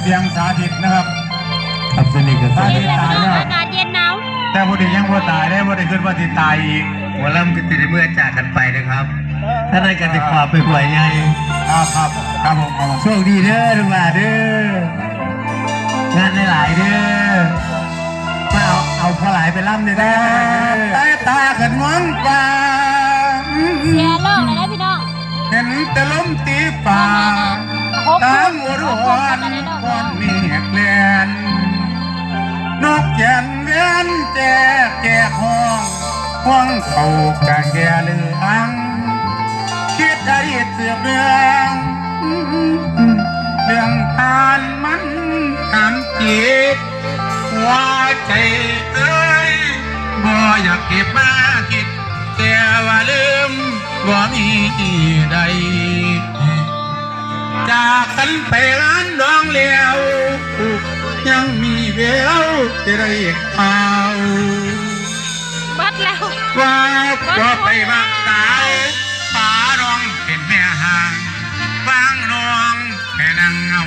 เสียงสาธิตนะครับครับสนิทกับส สา นิ ธิ ท ตตายแล้ว อากาศเย็นหนาว แต่พอดียังว่าตายได้พอดีขึ้นว่าที่ตายอีก หัวลำก็จะได้เมื่อจากกันไปนะครับถ้าได้กันติดความไปหวยไง ครับครับผมครับผม โชคดีเด้อลุงหลาเด้องานหลายๆเด้อมาเอาพอหลายไปล่ำเลย แต่ เด้อ ตาขันมองฟ้า เสียเลิกเลยนะพี่น้อง เห็นแต่ลมตีฟ้าตามหัวร้อนก้อนเมฆเลียนนกแก่นเวียนแจกแจกห้องห้องเขากะแก่เลืองคิดอดีตเสือเรื่องผ่านมันทำจิตหัวใจเอ้ยบ่อยากเก็บมาคิดแต่ว่าลืมว่ามีใดจากกันไปร้านดองเลี้ยวยังมีแววจะได้ข่าว บัดแล้ว ว่าไปบักสาวป่าน้องเป็นแม่ห่างฟังน้องแค่นั่งเหงา